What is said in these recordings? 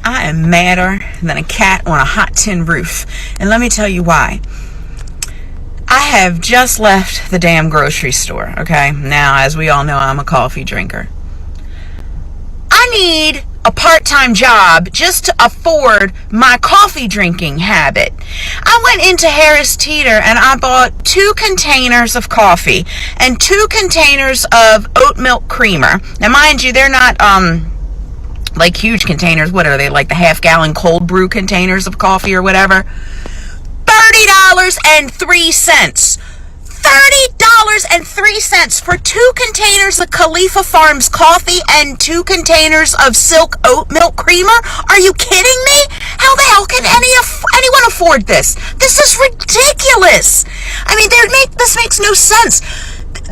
I am madder than a cat on a hot tin roof. And let me tell you why. I have just left the damn grocery store, okay? Now, as we all know, I'm a coffee drinker. I need a part-time job just to afford my coffee drinking habit. I went into Harris Teeter and I bought 2 containers of coffee and 2 containers of oat milk creamer. Now, mind you, they're not like huge containers. What are they, like the half-gallon cold brew containers of coffee or whatever? $30.03. $30.03 for 2 containers of Khalifa Farms coffee and 2 containers of Silk oat milk creamer? Are you kidding me? How the hell can anyone afford this? This is ridiculous. I mean, this makes no sense.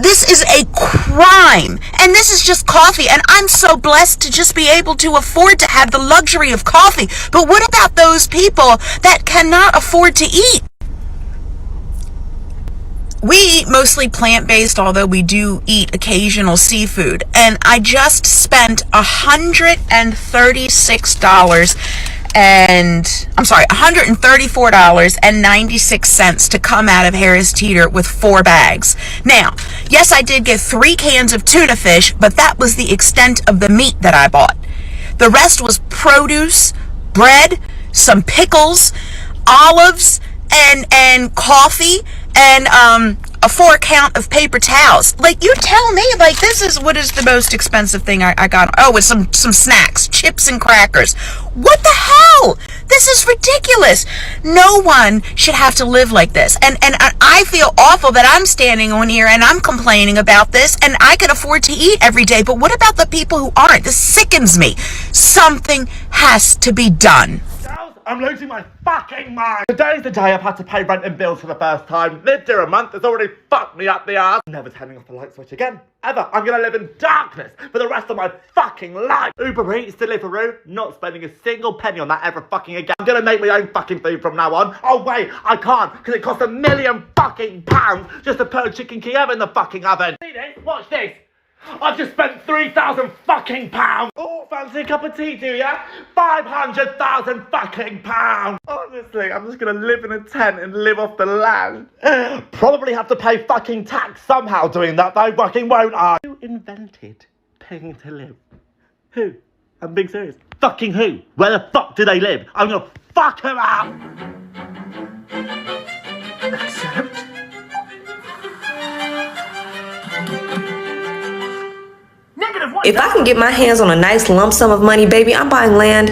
This is a crime, and this is just coffee, and I'm so blessed to just be able to afford to have the luxury of coffee. But what about those people that cannot afford to eat? We eat mostly plant-based, although we do eat occasional seafood. And I just spent $134.96 to come out of Harris Teeter with 4 bags. Now, yes, I did get 3 cans of tuna fish, but that was the extent of the meat that I bought. The rest was produce, bread, some pickles, olives, and coffee, and a 4 count of paper towels. Like, you tell me, like, this is what is the most expensive thing I got. Oh, it's some snacks, chips and crackers. What the hell? This is ridiculous. No one should have to live like this. And I feel awful that I'm standing on here and I'm complaining about this, and I can afford to eat every day. But what about the people who aren't? This sickens me. Something has to be done. I'm losing my fucking mind. Today's the day I've had to pay rent and bills for the first time. Lived here a month, it's already fucked me up the ass. I'm never turning off the light switch again. Ever. I'm gonna live in darkness for the rest of my fucking life. Uber Eats, Deliveroo, not spending a single penny on that ever fucking again. I'm gonna make my own fucking food from now on. Oh wait, I can't, because it costs £1 million fucking pounds just to put a chicken Kiev in the fucking oven. See this? Watch this. I've just spent 3,000 fucking pounds. Oh, fancy a cup of tea, do ya? 500,000 fucking pounds. Honestly, I'm just gonna live in a tent and live off the land. Probably have to pay fucking tax somehow doing that, though, fucking won't I? Who invented paying to live? Who? I'm being serious. Fucking who? Where the fuck do they live? I'm gonna fuck them up. Accept. If I can get my hands on a nice lump sum of money, baby, I'm buying land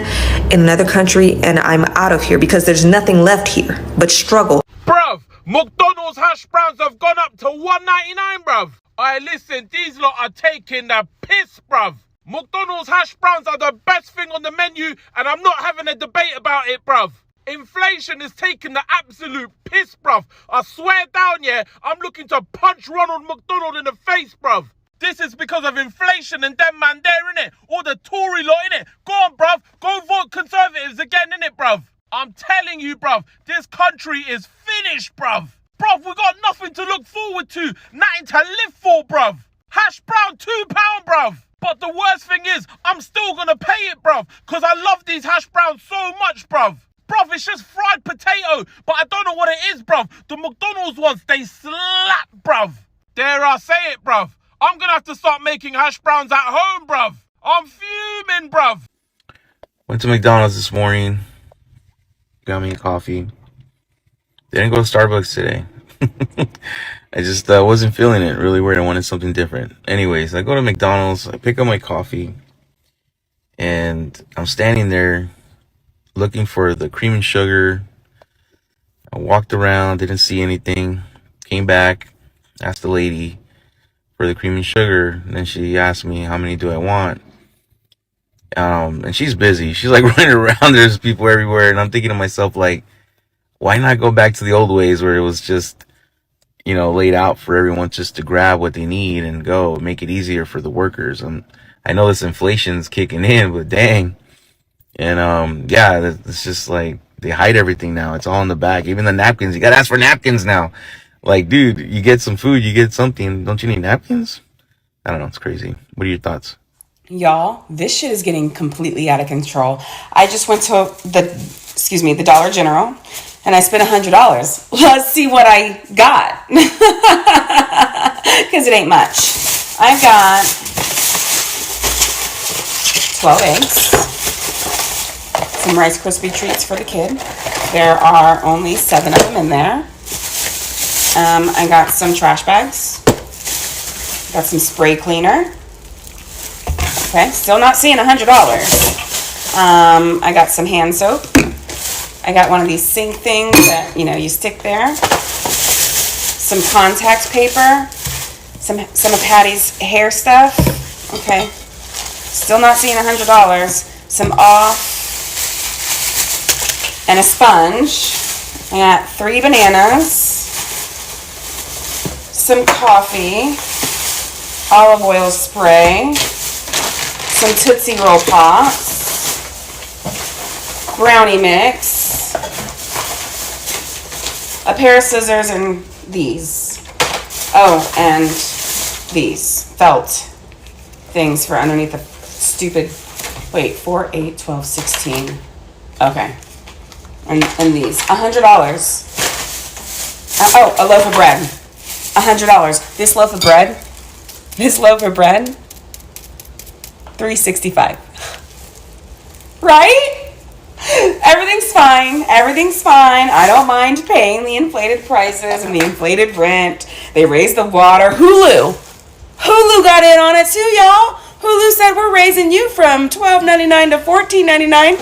in another country and I'm out of here because there's nothing left here but struggle. Bruv, McDonald's hash browns have gone up to $1.99, bruv. Aye, listen, these lot are taking the piss, bruv. McDonald's hash browns are the best thing on the menu, and I'm not having a debate about it, bruv. Inflation is taking the absolute piss, bruv. I swear down, yeah, I'm looking to punch Ronald McDonald in the face, bruv. This is because of inflation and them man there, innit? All the Tory lot, innit? Go on, bruv. Go vote Conservatives again, innit, bruv? I'm telling you, bruv, this country is finished, bruv. Bruv, we got nothing to look forward to. Nothing to live for, bruv. Hash brown, £2, bruv. But the worst thing is, I'm still gonna pay it, bruv. Because I love these hash browns so much, bruv. Bruv, it's just fried potato. But I don't know what it is, bruv. The McDonald's ones, they slap, bruv. Dare I say it, bruv. I'm gonna have to start making hash browns at home, bruv. I'm fuming, bruv. Went to McDonald's this morning. Got me a coffee. Didn't go to Starbucks today. I just wasn't feeling it. Really weird. I wanted something different. Anyways, I go to McDonald's. I pick up my coffee. And I'm standing there looking for the cream and sugar. I walked around. Didn't see anything. Came back. Asked the lady for the cream and sugar, and then she asked me how many do I want. And she's busy. She's like running around. There's people everywhere, and I'm thinking to myself, like, why not go back to the old ways where it was just, laid out for everyone just to grab what they need and go, make it easier for the workers. And I know this inflation's kicking in, but dang. And it's just like they hide everything now. It's all in the back. Even the napkins. You gotta ask for napkins now. Like, dude, you get some food, you get something. Don't you need napkins? I don't know. It's crazy. What are your thoughts? Y'all, this shit is getting completely out of control. I just went to the Dollar General and I spent $100. Let's see what I got. Because it ain't much. I got 12 eggs, some Rice Krispie treats for the kid. There are only 7 of them in there. I got some trash bags. Got some spray cleaner. Okay, still not seeing $100. I got some hand soap. I got one of these sink things that, you stick there. Some contact paper. Some of Patty's hair stuff. Okay, still not seeing $100. Some off and a sponge. I got 3 bananas. Some coffee. Olive oil spray. Some Tootsie Roll Pops, brownie mix, a pair of scissors, and these. Oh, and these felt things for underneath the stupid, 4, 8, 12, 16. Okay. And these. $100. Oh, a loaf of bread. $100. This loaf of bread, $3.65. Right? Everything's fine. I don't mind paying the inflated prices and the inflated rent. They raised the water. Hulu got in on it too, y'all. Hulu said we're raising you from $12.99 to $14.99.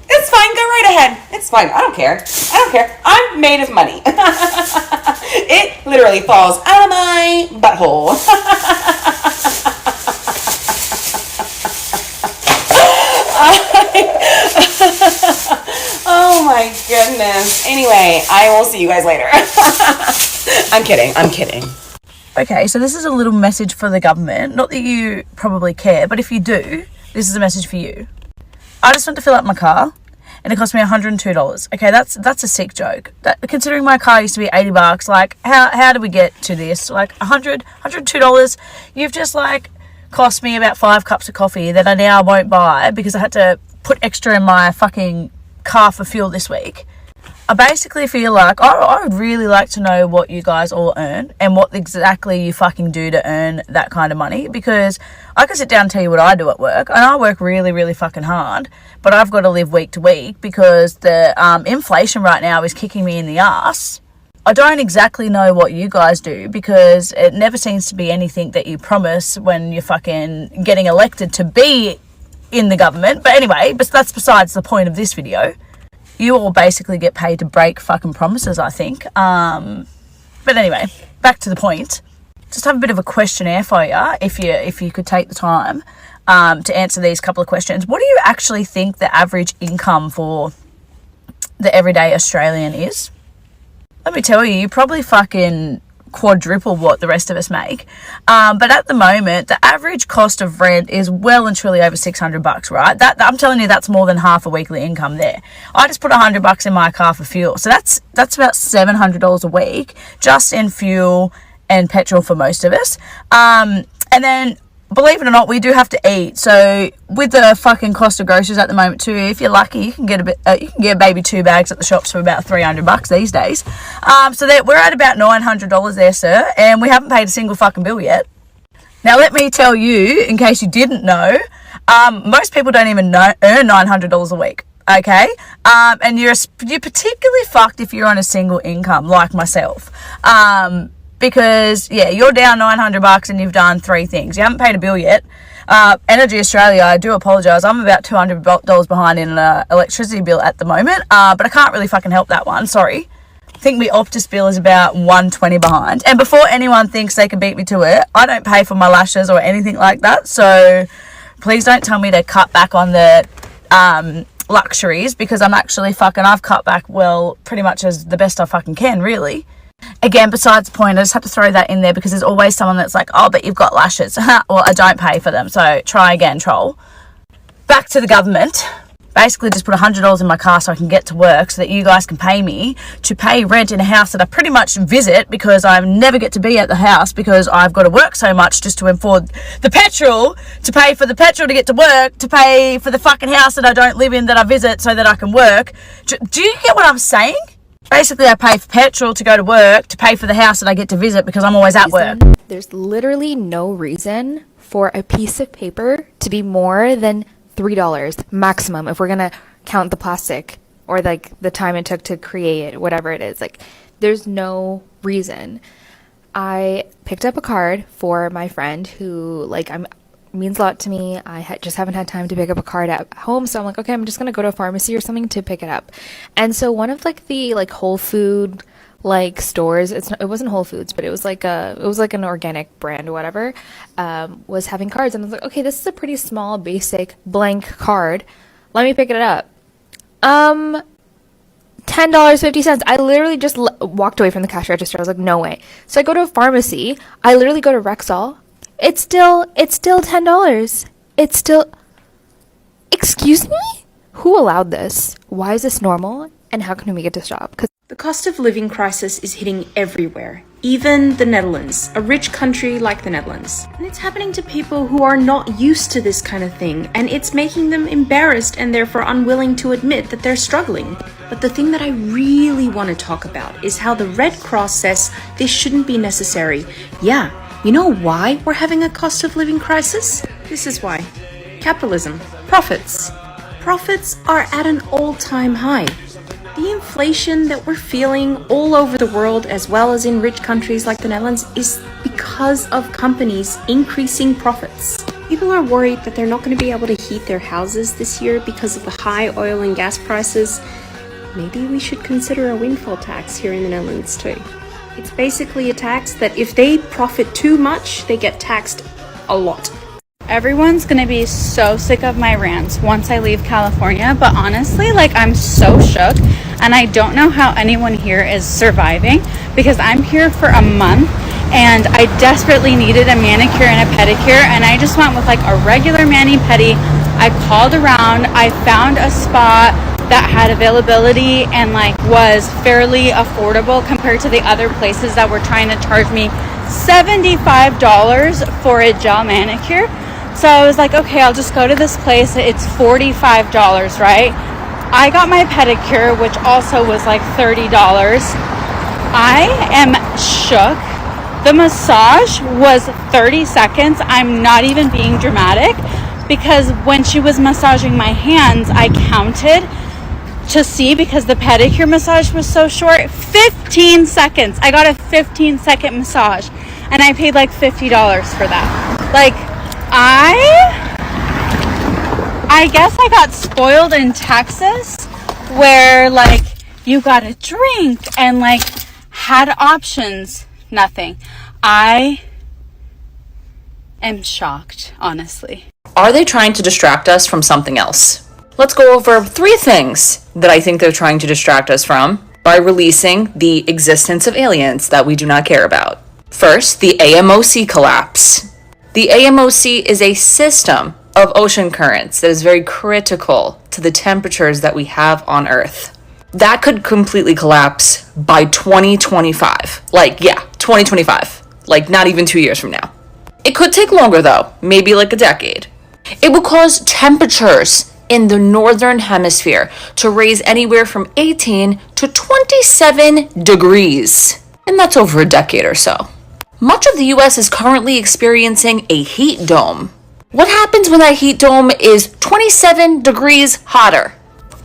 It's fine. Go right ahead. It's fine. I don't care. I'm made of money. It literally falls out of my butthole. Oh my goodness. Anyway, I will see you guys later. I'm kidding. Okay, so this is a little message for the government. Not that you probably care, but if you do, this is a message for you. I just went to fill up my car and it cost me $102. Okay, that's a sick joke. Considering my car used to be $80, like how did we get to this? Like $102. You've just cost me about 5 cups of coffee that I now won't buy because I had to put extra in my fucking car for fuel this week. I basically feel like I would really like to know what you guys all earn and what exactly you fucking do to earn that kind of money, because I can sit down and tell you what I do at work, and I work really, really fucking hard, but I've got to live week to week because the inflation right now is kicking me in the ass. I don't exactly know what you guys do because it never seems to be anything that you promise when you're fucking getting elected to be in the government. But anyway, that's besides the point of this video. You all basically get paid to break fucking promises, I think. But anyway, back to the point. Just have a bit of a questionnaire for you, if you could take the time to answer these couple of questions. What do you actually think the average income for the everyday Australian is? Let me tell you probably fucking quadruple what the rest of us make. But at the moment, the average cost of rent is well and truly over $600, right? I'm telling you, that's more than half a weekly income there. I just put $100 in my car for fuel. So that's about $700 a week just in fuel and petrol for most of us. And then, believe it or not, we do have to eat. So with the fucking cost of groceries at the moment too, if you're lucky, you can get maybe 2 bags at the shops for about $300 these days. So that we're at about $900 there, sir, and we haven't paid a single fucking bill yet. Now let me tell you, in case you didn't know, most people don't even earn $900 a week. Okay, and you're particularly fucked if you're on a single income like myself. Because, yeah, you're down $900 and you've done 3 things. You haven't paid a bill yet. Energy Australia, I do apologise. I'm about $200 behind in an electricity bill at the moment. But I can't really fucking help that one. Sorry. I think my Optus bill is about $120 behind. And before anyone thinks they can beat me to it, I don't pay for my lashes or anything like that. So please don't tell me to cut back on the luxuries, because I've cut back, well, pretty much as the best I fucking can, really. Again, besides the point, I just have to throw that in there because there's always someone that's like, oh, but you've got lashes. Well, I don't pay for them, so try again, troll. Back to the government. basically just put $100 in my car so I can get to work, so that you guys can pay me to pay rent in a house that I pretty much visit, because I never get to be at the house because I've got to work so much just to afford the petrol, to pay for the petrol to get to work, to pay for the fucking house that I don't live in that I visit so that I can work. Do you get what I'm saying? Basically, I pay for petrol to go to work, to pay for the house that I get to visit because I'm always at work. There's literally no reason for a piece of paper to be more than $3 maximum if we're gonna count the plastic or like the time it took to create it, whatever it is. Like, there's no reason. I picked up a card for my friend who means a lot to me. I just haven't had time to pick up a card at home, so I'm like, okay, I'm just gonna go to a pharmacy or something to pick it up. And so one of the Whole Food stores, it wasn't Whole Foods, but it was an organic brand or whatever, was having cards, and I was like, okay, this is a pretty small basic blank card, let me pick it up. $10.50. I literally just walked away from the cash register. I was like, no way. So I go to a pharmacy, I literally go to Rexall, it's still $10. It's still, excuse me, who allowed this? Why is this normal, and how can we get to stop? Because the cost of living crisis is hitting everywhere, even the Netherlands, a rich country like the Netherlands. And it's happening to people who are not used to this kind of thing, and it's making them embarrassed and therefore unwilling to admit that they're struggling. But the thing that I really want to talk about is how the Red Cross says this shouldn't be necessary. Yeah, you know why we're having a cost of living crisis? This is why. Capitalism. Profits. Profits are at an all-time high. The inflation that we're feeling all over the world, as well as in rich countries like the Netherlands, is because of companies increasing profits. People are worried that they're not going to be able to heat their houses this year because of the high oil and gas prices. Maybe we should consider a windfall tax here in the Netherlands too. It's basically a tax that if they profit too much, they get taxed a lot. Everyone's gonna be so sick of my rants once I leave California, but honestly, I'm so shook, and I don't know how anyone here is surviving, because I'm here for a month and I desperately needed a manicure and a pedicure, and I just went with a regular mani-pedi. I called around, I found a spot that had availability and was fairly affordable compared to the other places that were trying to charge me $75 for a gel manicure. So I was like, okay, I'll just go to this place. It's $45, right? I got my pedicure, which also was $30. I am shook. The massage was 30 seconds. I'm not even being dramatic, because when she was massaging my hands, I counted to see, because the pedicure massage was so short, 15 seconds. I got a 15-second massage, and I paid $50 for that. I guess I got spoiled in Texas, where you got a drink and had options. Nothing. I am shocked, honestly. Are they trying to distract us from something else? Let's go over 3 things that I think they're trying to distract us from by releasing the existence of aliens that we do not care about. First, the Amoc collapse. The Amoc is a system of ocean currents that is very critical to the temperatures that we have on Earth. That could completely collapse by 2025. 2025. Not even 2 years from now. It could take longer though, maybe a decade. It would cause temperatures in the northern hemisphere to raise anywhere from 18 to 27 degrees. And that's over a decade or so. Much of the US is currently experiencing a heat dome. What happens when that heat dome is 27 degrees hotter?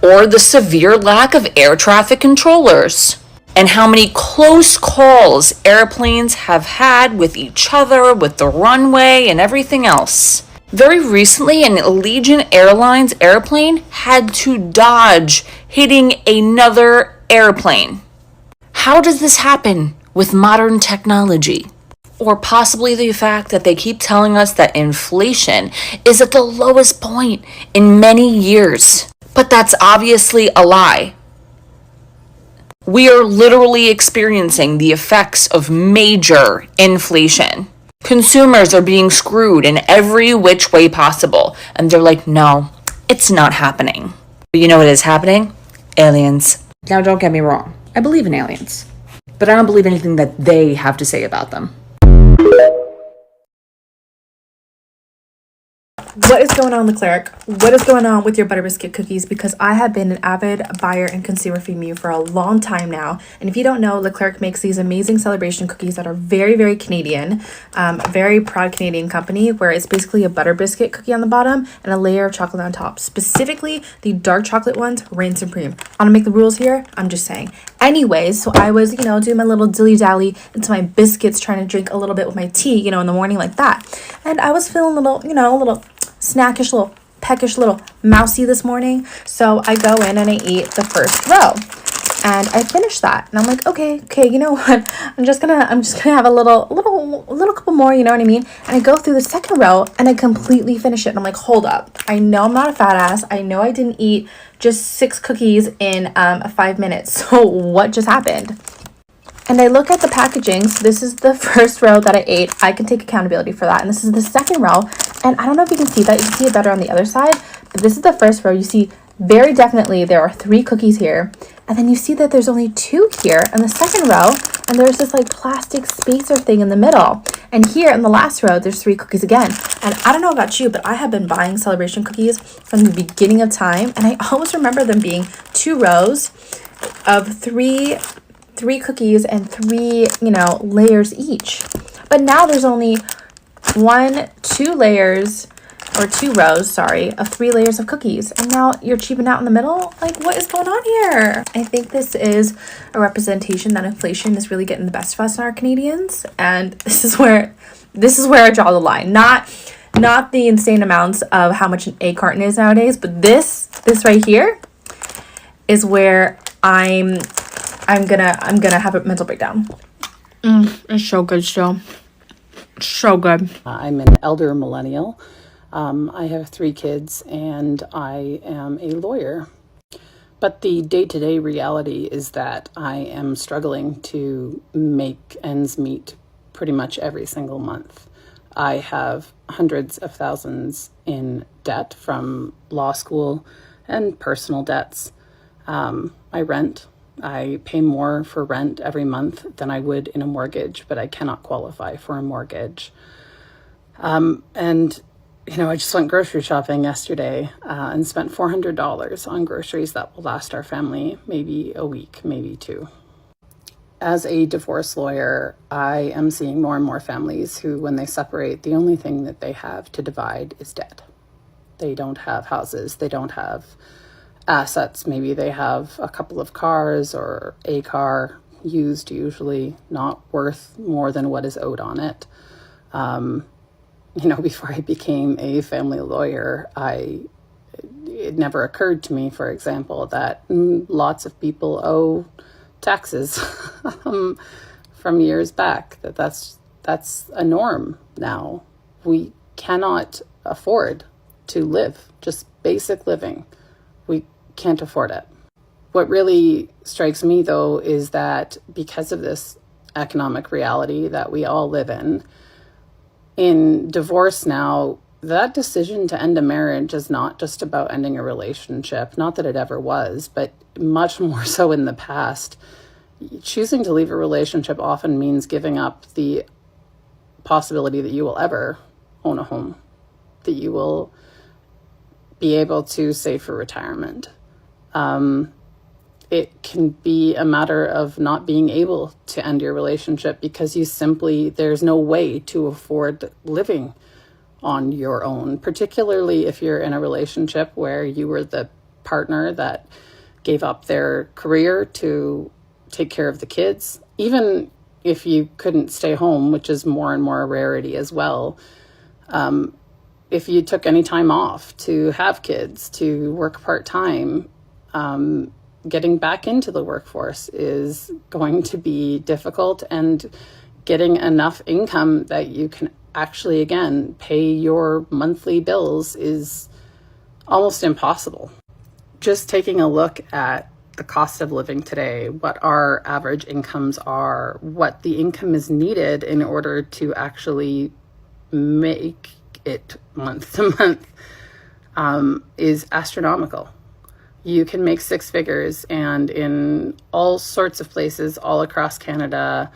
Or the severe lack of air traffic controllers? And how many close calls airplanes have had with each other, with the runway and everything else. Very recently, an Allegiant Airlines airplane had to dodge hitting another airplane. How does this happen with modern technology? Or possibly the fact that they keep telling us that inflation is at the lowest point in many years. But that's obviously a lie. We are literally experiencing the effects of major inflation. Consumers are being screwed in every which way possible. And they're like, no, it's not happening. But you know what is happening? Aliens. Now, don't get me wrong. I believe in aliens. But I don't believe anything that they have to say about them. What is going on, Leclerc? What is going on with your butter biscuit cookies? Because I have been an avid buyer and consumer from you for a long time now. And if you don't know, Leclerc makes these amazing celebration cookies that are very, very Canadian, very proud Canadian company, where it's basically a butter biscuit cookie on the bottom and a layer of chocolate on top. Specifically, the dark chocolate ones reign supreme. I don't make the rules here. I'm just saying. Anyways, so I was, doing my little dilly-dally into my biscuits, trying to drink a little bit with my tea, in the morning like that. And I was feeling a little snackish, little peckish, little mousy this morning. So I go in and I eat the first row and I finish that. And I'm like, okay, you know what? I'm just gonna have a little couple more, you know what I mean? And I go through the second row and I completely finish it. And I'm like, hold up. I know I'm not a fat ass. I know I didn't eat just 6 cookies in 5 minutes. So what just happened? And I look at the packaging. So this is the first row that I ate. I can take accountability for that. And this is the second row. And I don't know if you can see that. You can see it better on the other side. But this is the first row. You see very definitely there are 3 cookies here. And then you see that there's only 2 here in the second row. And there's this like plastic spacer thing in the middle. And here in the last row, there's 3 cookies again. And I don't know about you, but I have been buying celebration cookies from the beginning of time. And I always remember them being 2 rows of 3 cookies and 3, layers each. But now there's only 2 layers, or 2 rows, of 3 layers of cookies. And now you're cheaping out in the middle? Like, what is going on here? I think this is a representation that inflation is really getting the best of us in our Canadians. And this is where I draw the line. Not the insane amounts of how much an egg carton is nowadays, but this right here is where I'm gonna have a mental breakdown. It's so good still. So good. I'm an elder millennial. I have 3 kids and I am a lawyer. But the day-to-day reality is that I am struggling to make ends meet pretty much every single month. I have hundreds of thousands in debt from law school and personal debts. I rent. I pay more for rent every month than I would in a mortgage, but I cannot qualify for a mortgage. I just went grocery shopping yesterday and spent $400 on groceries that will last our family maybe a week, maybe 2. As a divorce lawyer, I am seeing more and more families who, when they separate, the only thing that they have to divide is debt. They don't have houses, they don't have assets. Maybe they have a couple of cars or a car, used usually, not worth more than what is owed on it. Before I became a family lawyer, it never occurred to me, for example, that lots of people owe taxes from years back, that's a norm now. We cannot afford to live, just basic living. We can't afford it. What really strikes me, though, is that because of this economic reality that we all live in divorce now, that decision to end a marriage is not just about ending a relationship. Not that it ever was, but much more so in the past. Choosing to leave a relationship often means giving up the possibility that you will ever own a home, that you will be able to save for retirement. It can be a matter of not being able to end your relationship because there's no way to afford living on your own, particularly if you're in a relationship where you were the partner that gave up their career to take care of the kids. Even if you couldn't stay home, which is more and more a rarity as well, if you took any time off to have kids, to work part-time, getting back into the workforce is going to be difficult, and getting enough income that you can actually, again, pay your monthly bills is almost impossible. Just taking a look at the cost of living today, what our average incomes are, what the income is needed in order to actually make it month to month, is astronomical. you can make six figures, and in all sorts of places all across Canada,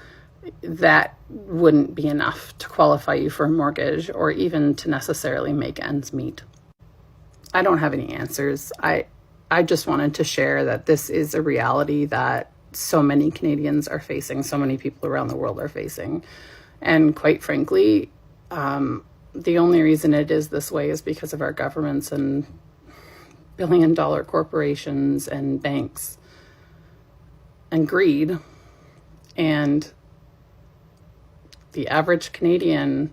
that wouldn't be enough to qualify you for a mortgage or even to necessarily make ends meet. I don't have any answers. I just wanted to share that this is a reality that so many Canadians are facing, so many people around the world are facing. And quite frankly, the only reason it is this way is because of our governments and billion-dollar corporations and banks and greed. And the average Canadian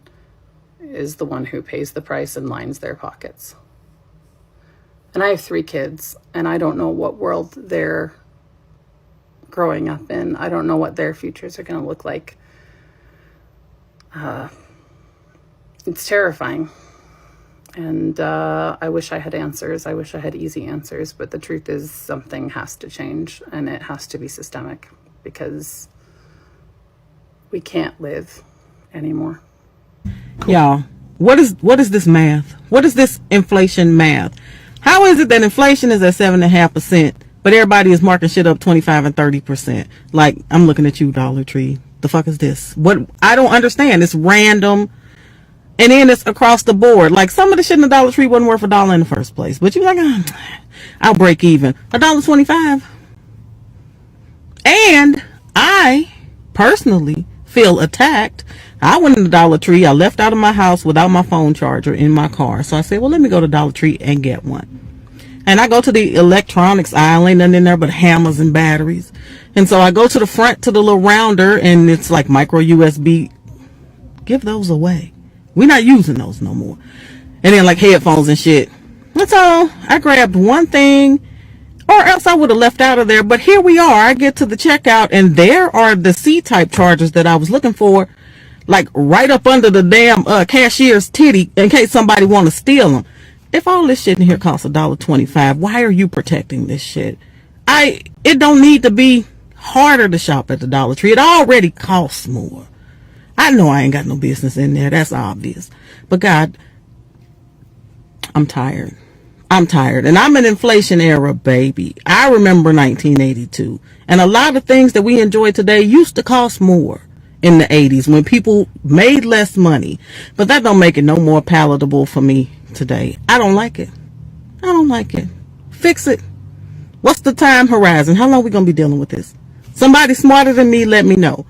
is the one who pays the price and lines their pockets. And I have 3 kids, and I don't know what world they're growing up in. I don't know what their futures are going to look like. It's terrifying. And I wish I had answers. I wish I had easy answers. But the truth is something has to change, and it has to be systemic, because we can't live anymore. Y'all, what is this math? What is this inflation math? How is it that inflation is at 7.5%, but everybody is marking shit up 25 and 30%? Like, I'm looking at you, Dollar Tree. The fuck is this? What? I don't understand. It's random. And then it's across the board. Like, some of the shit in the Dollar Tree wasn't worth $1 in the first place. But you're like, I'll break even. $1.25. And I personally feel attacked. I went in the Dollar Tree. I left out of my house without my phone charger in my car. So I said, well, let me go to Dollar Tree and get one. And I go to the electronics aisle. Ain't nothing in there but hammers and batteries. And so I go to the front to the little rounder, and it's like micro USB. Give those away. We're not using those no more. And then like headphones and shit. That's all. I grabbed one thing, or else I would have left out of there. But here we are. I get to the checkout, and there are the C-type chargers that I was looking for, like right up under the damn cashier's titty, in case somebody want to steal them. If all this shit in here costs $1.25, why are you protecting this shit? It don't need to be harder to shop at the Dollar Tree. It already costs more. I know I ain't got no business in there. That's obvious. But God, I'm tired. And I'm an inflation era baby. I remember 1982. And a lot of things that we enjoy today used to cost more in the 80s when people made less money. But that don't make it no more palatable for me today. I don't like it. Fix it. What's the time horizon? How long we going to be dealing with this? Somebody smarter than me, let me know.